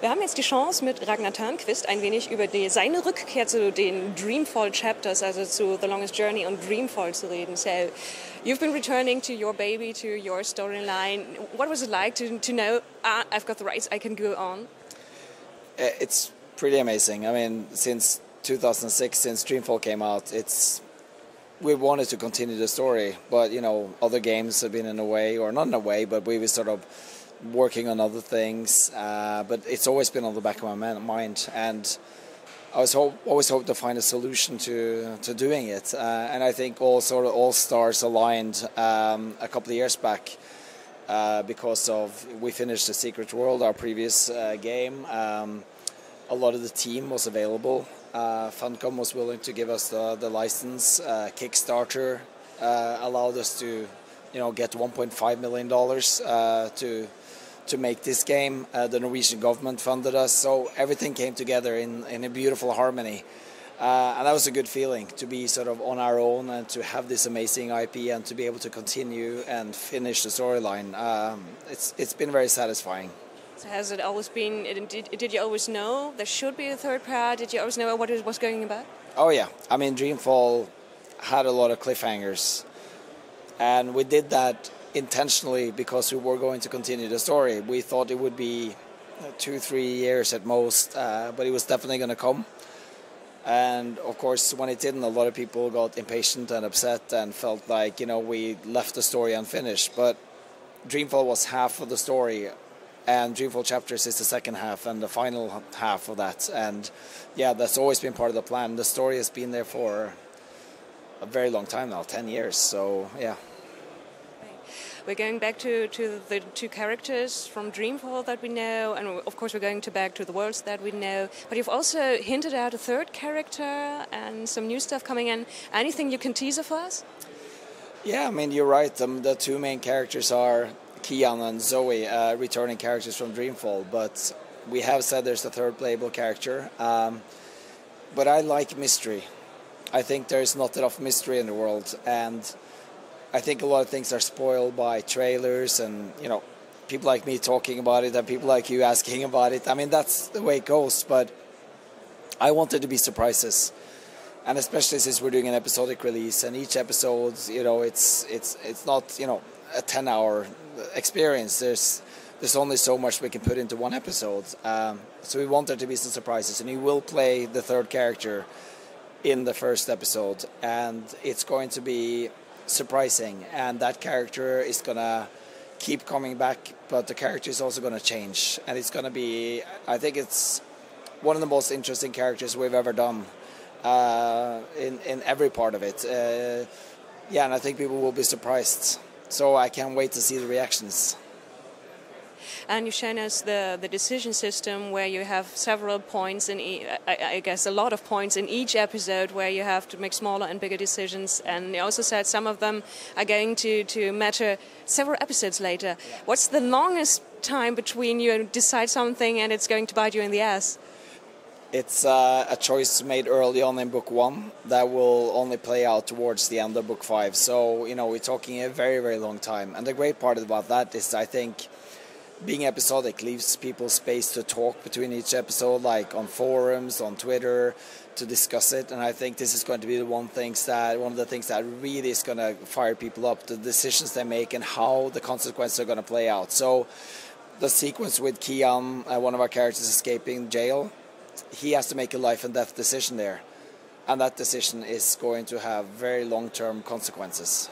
Wir haben jetzt die Chance, mit Ragnar Törnqvist ein wenig über seine Rückkehr zu den Dreamfall Chapters, also zu The Longest Journey und Dreamfall zu reden. So, you've been returning to your baby, to your storyline. What was it like to know, I've got the rights, I can go on? It's pretty amazing. I mean, since 2006, since Dreamfall came out, we wanted to continue the story, but you know, other games have been in a way, or not in a way, but we were sort of working on other things. But it's always been on the back of my mind, and I always hoped to find a solution to doing it. And I think all stars aligned a couple of years back because we finished The Secret World, our previous game. A lot of the team was available. Funcom was willing to give us the license. Kickstarter allowed us to, get $1.5 million to make this game. The Norwegian government funded us, so everything came together in a beautiful harmony. And that was a good feeling, to be sort of on our own and to have this amazing IP and to be able to continue and finish the storyline. It's been very satisfying. So has it always been, did you always know there should be a third part? Did you always know what it was going about? Oh yeah, I mean Dreamfall had a lot of cliffhangers, and we did that intentionally because we were going to continue the story. We thought it would be 2-3 years at most, but it was definitely going to come. And of course, when it didn't, a lot of people got impatient and upset and felt like, we left the story unfinished. But Dreamfall was half of the story, and Dreamfall Chapters is the second half and the final half of that. And yeah, that's always been part of the plan. The story has been there for a very long time now, 10 years, so yeah. We're going back to the two characters from Dreamfall that we know, and of course we're going back to the worlds that we know. But you've also hinted at a third character and some new stuff coming in. Anything you can tease for us? Yeah, I mean, you're right. The two main characters are Kian and Zoe, returning characters from Dreamfall. But we have said there's a third playable character. But I like mystery. I think there's not enough mystery in the world, and I think a lot of things are spoiled by trailers and, people like me talking about it and people like you asking about it. I mean, that's the way it goes, but I wanted to be surprises. And especially since we're doing an episodic release, and each episode, it's not, a 10-hour experience. There's only so much we can put into one episode. So we want there to be some surprises, and you will play the third character in the first episode, and it's going to be surprising, and that character is gonna keep coming back, but the character is also gonna change, and it's gonna be, I think it's one of the most interesting characters we've ever done in every part of it. And I think people will be surprised, so I can't wait to see the reactions. And you've shown us the decision system where you have several points I guess a lot of points in each episode where you have to make smaller and bigger decisions. And you also said some of them are going to matter several episodes later. What's the longest time between you decide something and it's going to bite you in the ass? It's a choice made early on in book 1 that will only play out towards the end of book 5. So, we're talking a very, very long time. And the great part about that is, I think, being episodic leaves people space to talk between each episode, like on forums, on Twitter, to discuss it. And I think this is going to be one of the things that really is going to fire people up, the decisions they make and how the consequences are going to play out. So the sequence with Kian, one of our characters escaping jail, he has to make a life and death decision there. And that decision is going to have very long-term consequences.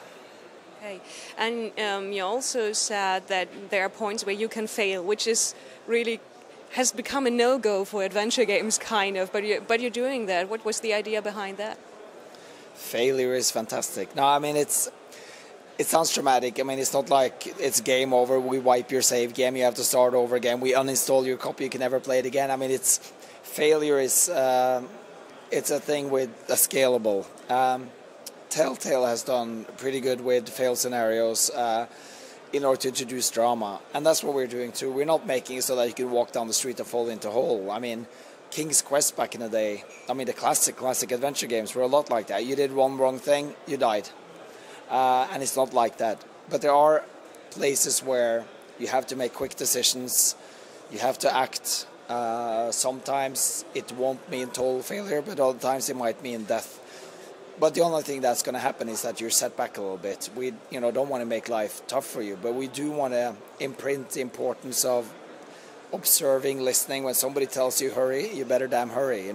Okay. And you also said that there are points where you can fail, which is really has become a no-go for adventure games, kind of. But you're doing that. What was the idea behind that? Failure is fantastic. No, I mean it sounds dramatic. I mean, it's not like it's game over. We wipe your save game. You have to start over again. We uninstall your copy. You can never play it again. I mean, failure is it's a thing with a scalable. Telltale has done pretty good with fail scenarios in order to introduce drama, and that's what we're doing too. We're not making it so that you can walk down the street and fall into a hole. I mean, King's Quest back in the day, I mean, the classic adventure games were a lot like that. You did one wrong thing, you died. And it's not like that. But there are places where you have to make quick decisions, you have to act Sometimes it won't mean total failure, but other times it might mean death. But the only thing that's going to happen is that you're set back a little bit. We, don't want to make life tough for you, but we do want to imprint the importance of observing, listening. When somebody tells you hurry, you better damn hurry,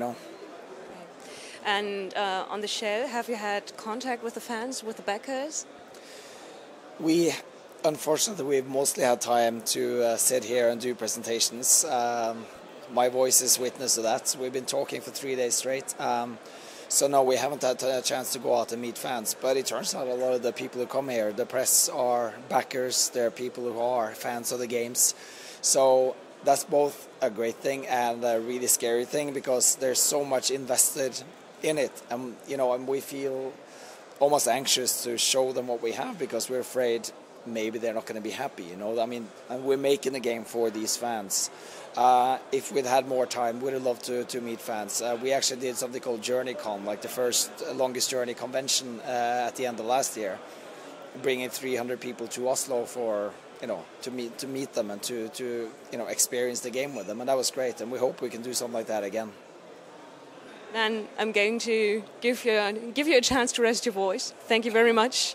And on the show, have you had contact with the fans, with the backers? Unfortunately, we've mostly had time to sit here and do presentations. My voice is witness to that. We've been talking for 3 days straight. So no, we haven't had a chance to go out and meet fans. But it turns out a lot of the people who come here, the press are backers. They're people who are fans of the games. So that's both a great thing and a really scary thing, because there's so much invested in it. And we feel almost anxious to show them what we have, because we're afraid maybe they're not going to be happy. And we're making a game for these fans. If we'd had more time, we'd have loved to meet fans. We actually did something called JourneyCon, like the first Longest Journey convention at the end of last year, bringing 300 people to Oslo for to meet them and to experience the game with them, and that was great. And we hope we can do something like that again. Then I'm going to give you a chance to rest your voice. Thank you very much.